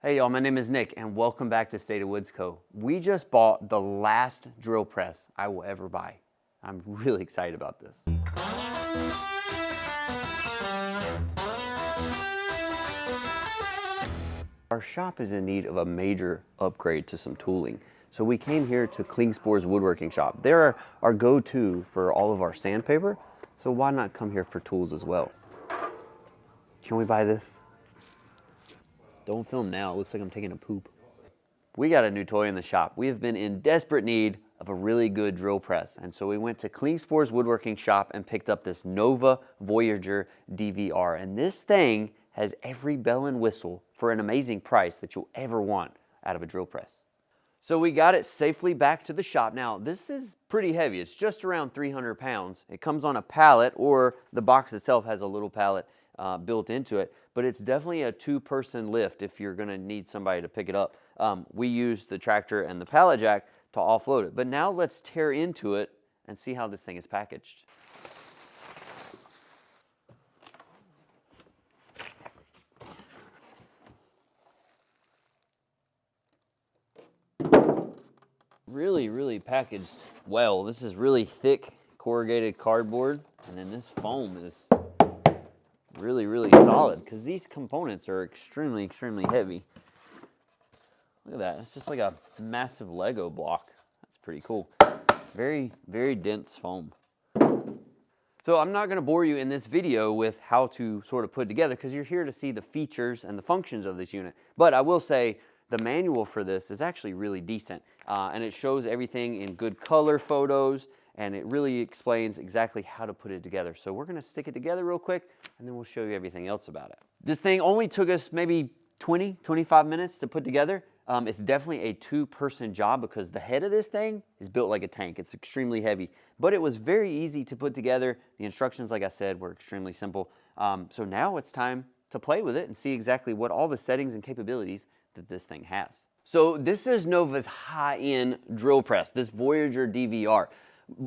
Hey y'all, my name is Nick and welcome back to State of Woods Co. We just bought the last drill press I will ever buy. I'm really excited about this. Our shop is in need of a major upgrade to some tooling. So we came here to Klingspor's woodworking shop. They're our go-to for all of our sandpaper, so why not come here for tools as well? Can we buy this? Don't film now, it looks like I'm taking a poop. We got a new toy in the shop. We have been in desperate need of a really good drill press, and so we went to Klingspor's woodworking shop and picked up this Nova Voyager DVR, and this thing has every bell and whistle for an amazing price that you'll ever want out of a drill press. So we got it safely back to the shop. Now, this is pretty heavy. It's just around 300 pounds. It comes on a pallet, or the box itself has a little pallet built into it, but it's definitely a two-person lift if you're gonna need somebody to pick it up. We use the tractor and the pallet jack to offload it. But now let's tear into it and see how this thing is packaged. Really packaged well. This is really thick corrugated cardboard, and then this foam is really solid because these components are extremely heavy. Look at that, it's just like a massive Lego block. That's pretty cool. Very dense foam. So I'm not gonna bore you in this video with how to sort of put it together because you're here to see the features and the functions of this unit. But I will say the manual for this is actually really decent. And it shows everything in good color photos, and it really explains exactly how to put it together. So we're gonna stick it together real quick, and then we'll show you everything else about it. This thing only took us maybe 20-25 minutes to put together. It's definitely a two-person job because the head of this thing is built like a tank. It's extremely heavy, but it was very easy to put together. The instructions, like I said, were extremely simple. So now it's time to play with it and see exactly what all the settings and capabilities that this thing has. So this is Nova's high-end drill press, this Voyager DVR.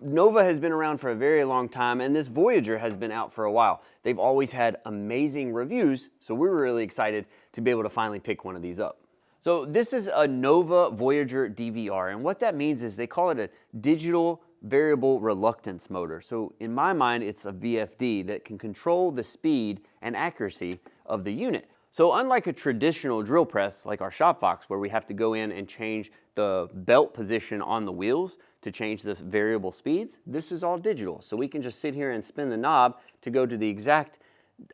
Nova has been around for a very long time, and this Voyager has been out for a while. They've always had amazing reviews, so we were really excited to be able to finally pick one of these up. So this is a Nova Voyager DVR, and what that means is they call it a digital variable reluctance motor. So in my mind, it's a VFD that can control the speed and accuracy of the unit. So unlike a traditional drill press, like our Shop Fox, where we have to go in and change the belt position on the wheels to change the variable speeds, this is all digital. So we can just sit here and spin the knob to go to the exact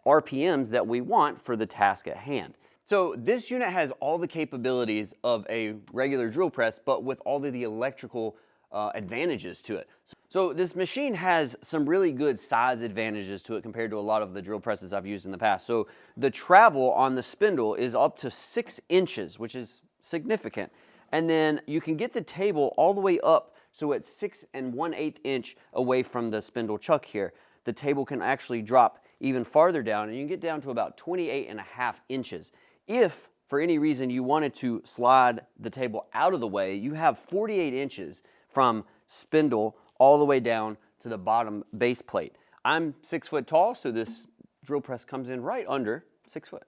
RPMs that we want for the task at hand. So this unit has all the capabilities of a regular drill press, but with all of the electrical advantages to it. So this machine has some really good size advantages to it compared to a lot of the drill presses I've used in the past. So the travel on the spindle is up to 6 inches, which is significant. And then you can get the table all the way up, so it's 6 1/8 inch away from the spindle chuck here. The table can actually drop even farther down, and you can get down to about 28.5 inches. If for any reason you wanted to slide the table out of the way, you have 48 inches from spindle all the way down to the bottom base plate. I'm 6 foot tall, so this drill press comes in right under 6 foot.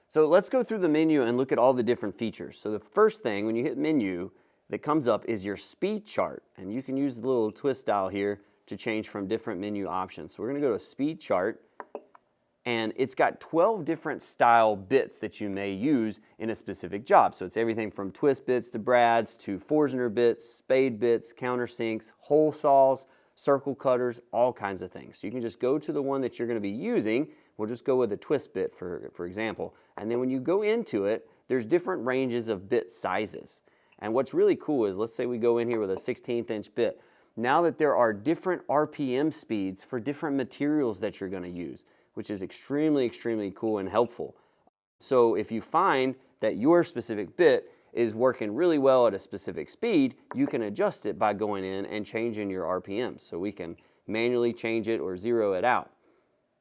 So let's go through the menu and look at all the different features. So the first thing when you hit menu that comes up is your speed chart, and you can use the little twist dial here to change from different menu options. So we're gonna go to speed chart, and it's got 12 different style bits that you may use in a specific job. So it's everything from twist bits to brads to Forstner bits, spade bits, countersinks, hole saws, circle cutters, all kinds of things. So you can just go to the one that you're gonna be using. We'll just go with a twist bit for example. And then when you go into it, there's different ranges of bit sizes. And what's really cool is, let's say we go in here with a 16th inch bit. Now that there are different RPM speeds for different materials that you're gonna use, which is extremely cool and helpful. So if you find that your specific bit is working really well at a specific speed, you can adjust it by going in and changing your RPMs. So we can manually change it or zero it out.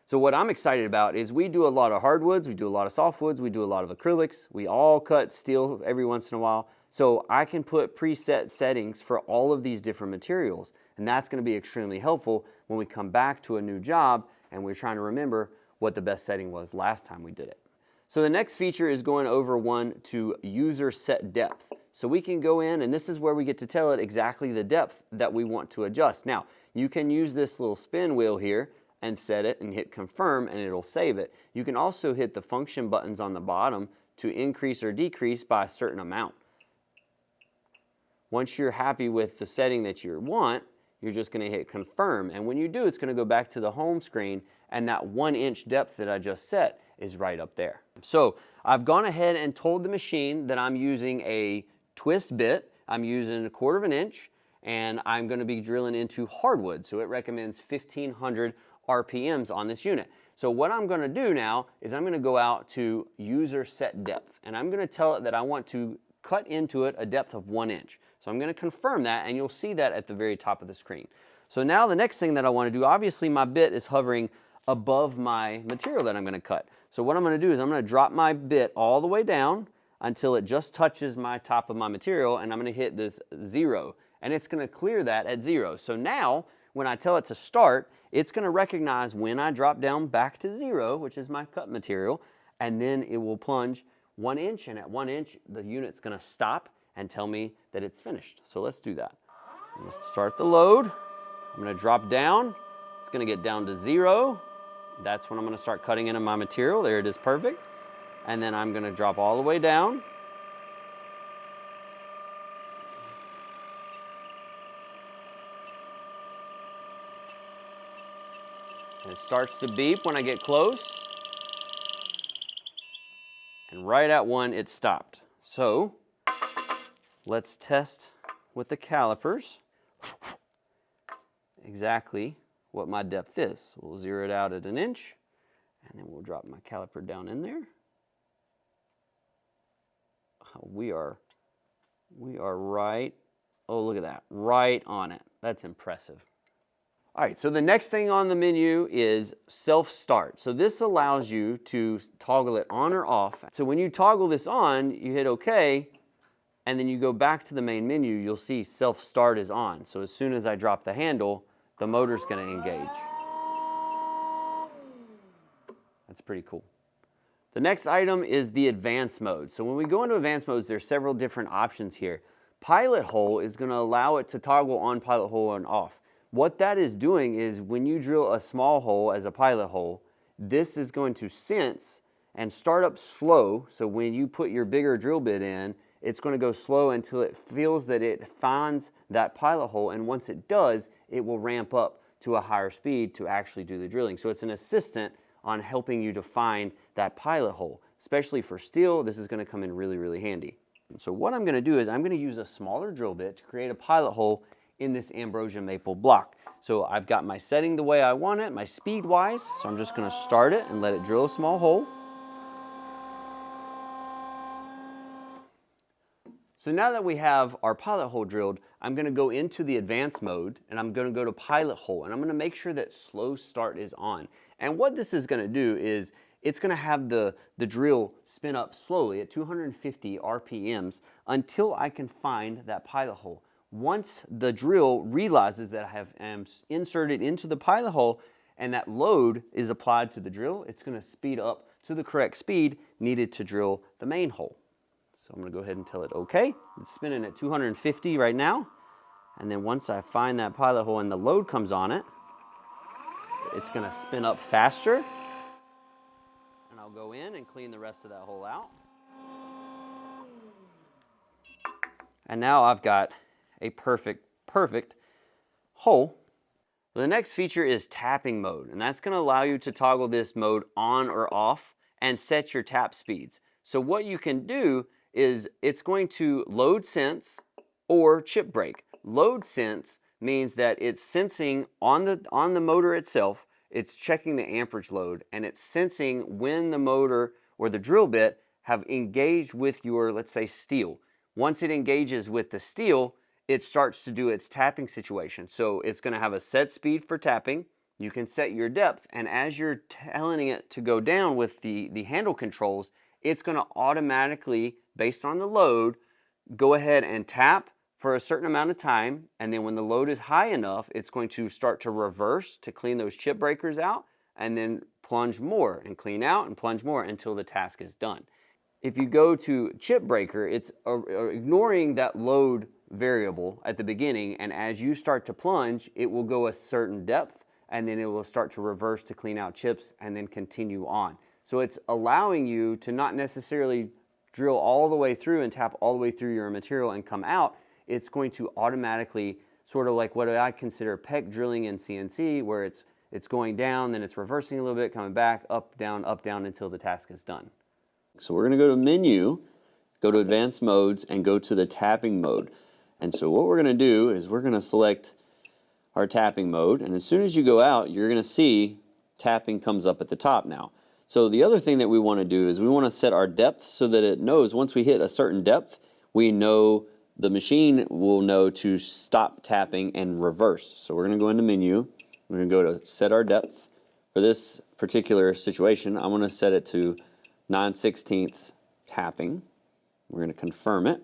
So what I'm excited about is we do a lot of hardwoods, we do a lot of softwoods, we do a lot of acrylics, we all cut steel every once in a while. So I can put preset settings for all of these different materials, and that's gonna be extremely helpful when we come back to a new job and we're trying to remember what the best setting was last time we did it. So the next feature is going over one to user set depth. So we can go in, and this is where we get to tell it exactly the depth that we want to adjust. Now, you can use this little spin wheel here and set it and hit confirm, and it'll save it. You can also hit the function buttons on the bottom to increase or decrease by a certain amount. Once you're happy with the setting that you want, you're just going to hit confirm. And when you do, it's going to go back to the home screen, and that 1-inch depth that I just set is right up there. So I've gone ahead and told the machine that I'm using a twist bit. I'm using 1/4 of an inch, and I'm going to be drilling into hardwood. So it recommends 1500 RPMs on this unit. So what I'm going to do now is I'm going to go out to user set depth, and I'm going to tell it that I want to cut into it a depth of 1 inch. So I'm going to confirm that, and you'll see that at the very top of the screen. So now the next thing that I want to do, obviously my bit is hovering above my material that I'm going to cut. So what I'm going to do is I'm going to drop my bit all the way down until it just touches my top of my material, and I'm going to hit this 0, and it's going to clear that at 0. So now when I tell it to start, it's going to recognize when I drop down back to 0, which is my cut material, and then it will plunge 1 inch, and at 1 inch the unit's going to stop and tell me that it's finished. So let's do that. I'm going to start the load. I'm going to drop down. It's going to get down to 0. That's when I'm going to start cutting into my material. There it is, perfect. And then I'm going to drop all the way down. And it starts to beep when I get close. And right at 1, it stopped. So let's test with the calipers exactly what my depth is. We'll zero it out at 1 inch, and then we'll drop my caliper down in there. We are right, oh look at that, right on it. That's impressive. All right, so the next thing on the menu is self-start. So this allows you to toggle it on or off. So when you toggle this on, you hit OK, and then you go back to the main menu, you'll see self-start is on. So as soon as I drop the handle, the motor's going to engage. That's pretty cool. The next item is the advanced mode. So when we go into advanced modes, there's several different options here. Pilot hole is going to allow it to toggle on pilot hole and off. What that is doing is when you drill a small hole as a pilot hole, this is going to sense and start up slow. So when you put your bigger drill bit in, it's going to go slow until it feels that it finds that pilot hole, and once it does, it will ramp up to a higher speed to actually do the drilling. So it's an assistant on helping you to find that pilot hole. Especially for steel, this is going to come in really, really handy. And so what I'm going to do is I'm going to use a smaller drill bit to create a pilot hole in this ambrosia maple block. So I've got my setting the way I want it, my speed wise, so I'm just going to start it and let it drill a small hole. So now that we have our pilot hole drilled, I'm going to go into the advanced mode, and I'm going to go to pilot hole, and I'm going to make sure that slow start is on. And what this is going to do is it's going to have the drill spin up slowly at 250 RPMs until I can find that pilot hole. Once the drill realizes that I am inserted into the pilot hole and that load is applied to the drill, it's going to speed up to the correct speed needed to drill the main hole. So I'm going to go ahead and tell it OK. It's spinning at 250 right now. And then once I find that pilot hole and the load comes on it, it's going to spin up faster. And I'll go in and clean the rest of that hole out. And now I've got a perfect hole. The next feature is tapping mode, and that's going to allow you to toggle this mode on or off and set your tap speeds. So what you can do is it's going to load sense or chip break. Load sense means that it's sensing on the motor itself, it's checking the amperage load, and it's sensing when the motor or the drill bit have engaged with your, let's say, steel. Once it engages with the steel, it starts to do its tapping situation. So it's going to have a set speed for tapping. You can set your depth, and as you're telling it to go down with the handle controls, it's going to automatically, based on the load, go ahead and tap for a certain amount of time, and then when the load is high enough, it's going to start to reverse to clean those chip breakers out, and then plunge more and clean out and plunge more until the task is done. If you go to chip breaker, it's ignoring that load variable at the beginning, and as you start to plunge, it will go a certain depth, and then it will start to reverse to clean out chips and then continue on. So it's allowing you to not necessarily drill all the way through and tap all the way through your material and come out. It's going to automatically, sort of like what I consider peck drilling in CNC, where it's going down, then it's reversing a little bit, coming back, up, down, until the task is done. So we're going to go to menu, go to advanced modes, and go to the tapping mode. And so what we're going to do is we're going to select our tapping mode, and as soon as you go out, you're going to see tapping comes up at the top now. So the other thing that we want to do is we want to set our depth so that it knows once we hit a certain depth, we know the machine will know to stop tapping and reverse. So we're going to go into menu, we're going to go to set our depth. For this particular situation, I'm going to set it to 9/16 tapping. We're going to confirm it.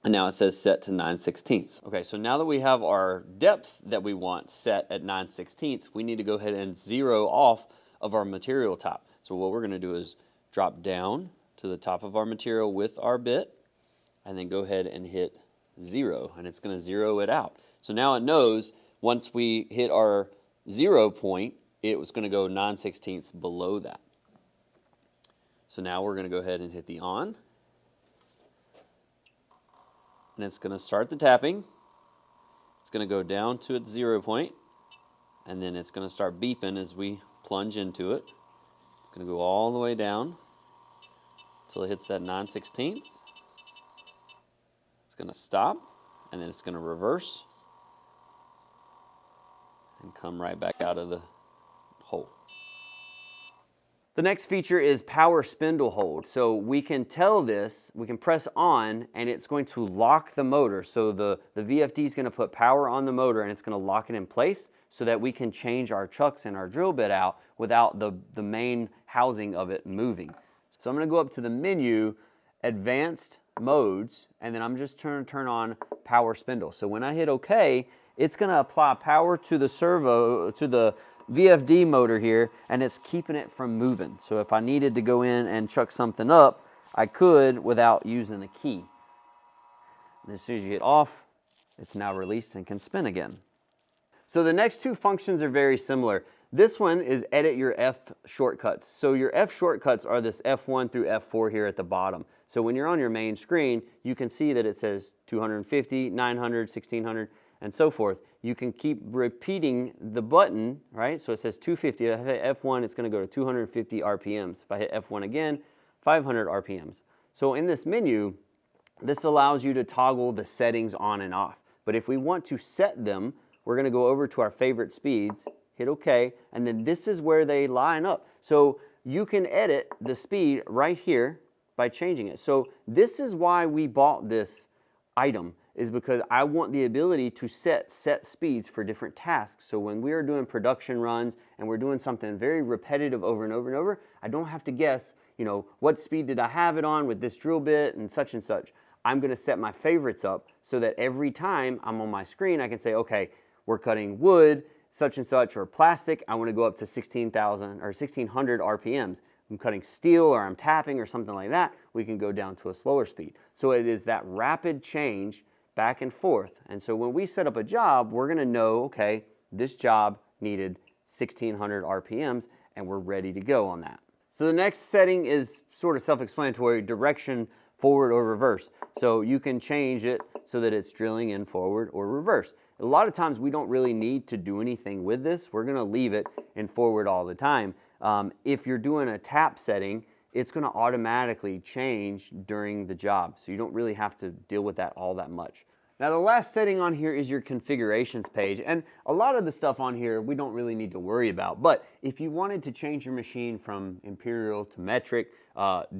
And now it says set to 9/16. Okay, so now that we have our depth that we want set at 9/16, we need to go ahead and zero off of our material top. So what we're going to do is drop down to the top of our material with our bit, and then go ahead and hit 0, and it's going to zero it out. So now it knows once we hit our 0 point, it was going to go 9/16 below that. So now we're going to go ahead and hit the on, and it's going to start the tapping. It's going to go down to its 0 point, and then it's going to start beeping as we plunge into it. It's going to go all the way down until it hits that 9/16. It's going to stop, and then it's going to reverse and come right back out of the hole. The next feature is power spindle hold. So we can tell this, we can press on, and it's going to lock the motor. So the VFD is going to put power on the motor, and it's going to lock it in place so that we can change our chucks and our drill bit out without the main housing of it moving. So I'm going to go up to the menu, advanced modes, and then I'm just going to turn on power spindle. So when I hit OK, it's going to apply power to the servo, to the VFD motor here, and it's keeping it from moving. So if I needed to go in and chuck something up, I could without using the key. And as soon as you hit off, it's now released and can spin again. So the next two functions are very similar. This one is edit your F shortcuts. So your F shortcuts are this F1 through F4 here at the bottom. So when you're on your main screen, you can see that it says 250, 900, 1600, and so forth. You can keep repeating the button, right? So it says 250. If I hit F1, it's going to go to 250 RPMs. If I hit F1 again, 500 RPMs. So in this menu, this allows you to toggle the settings on and off. But if we want to set them, we're going to go over to our favorite speeds, hit OK, and then this is where they line up. So you can edit the speed right here by changing it. So this is why we bought this item, is because I want the ability to set speeds for different tasks. So when we are doing production runs and we're doing something very repetitive over and over and over, I don't have to guess, you know, what speed did I have it on with this drill bit and such and such. I'm going to set my favorites up so that every time I'm on my screen, I can say, okay, we're cutting wood, such and such, or plastic, I want to go up to 16,000 or 1600 RPMs. I'm cutting steel or I'm tapping or something like that, we can go down to a slower speed. So it is that rapid change back and forth. And so when we set up a job, we're going to know, okay, this job needed 1600 RPMs and we're ready to go on that. So the next setting is sort of self-explanatory, direction forward or reverse. So you can change it so that it's drilling in forward or reverse. A lot of times we don't really need to do anything with this. We're going to leave it in forward all the time. If you're doing a tap setting, it's going to automatically change during the job. So you don't really have to deal with that all that much. Now the last setting on here is your configurations page. And a lot of the stuff on here we don't really need to worry about. But if you wanted to change your machine from imperial to metric,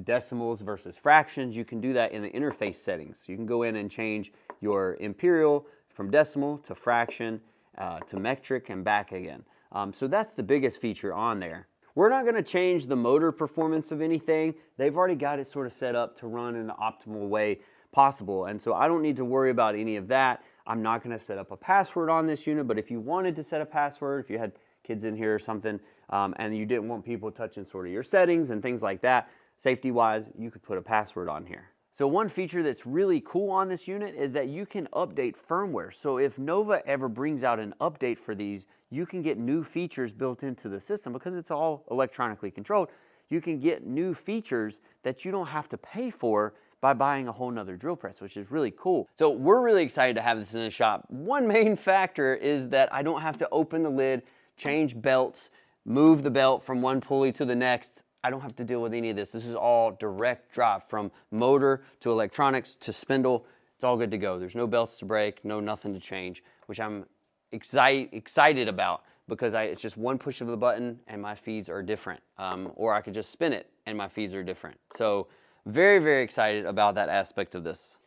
decimals versus fractions, you can do that in the interface settings. You can go in and change your imperial from decimal to fraction to metric and back again. So that's the biggest feature on there. We're not going to change the motor performance of anything. They've already got it sort of set up to run in the optimal way possible. And so I don't need to worry about any of that. I'm not going to set up a password on this unit, but if you wanted to set a password, if you had kids in here or something, and you didn't want people touching sort of your settings and things like that, safety-wise, you could put a password on here. So one feature that's really cool on this unit is that you can update firmware. So if Nova ever brings out an update for these, you can get new features built into the system because it's all electronically controlled. You can get new features that you don't have to pay for by buying a whole nother drill press, which is really cool. So we're really excited to have this in the shop. One main factor is that I don't have to open the lid, change belts, move the belt from one pulley to the next. I don't have to deal with any of this. This is all direct drop from motor to electronics to spindle. It's all good to go. There's no belts to break, nothing to change, which I'm excited about because it's just one push of the button and my feeds are different. Or I could just spin it and my feeds are different. So very, very excited about that aspect of this.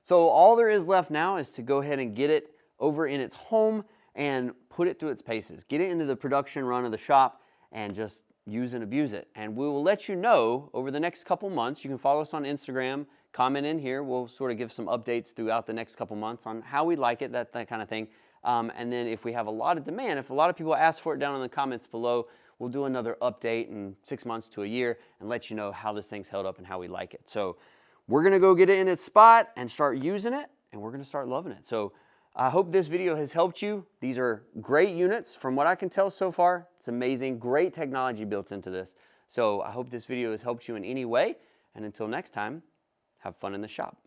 So all there is left now is to go ahead and get it over in its home and put it through its paces. Get it into the production run of the shop and just use and abuse it. And we will let you know over the next couple months. You can follow us on Instagram, comment in here. We'll sort of give some updates throughout the next couple months on how we like it, that kind of thing. And then if we have a lot of demand, if a lot of people ask for it down in the comments below, we'll do another update in 6 months to a year and let you know how this thing's held up and how we like it. So we're gonna go get it in its spot and start using it, and we're gonna start loving it. So I hope this video has helped you. These are great units from what I can tell so far. It's amazing, great technology built into this. So I hope this video has helped you in any way. And until next time, have fun in the shop.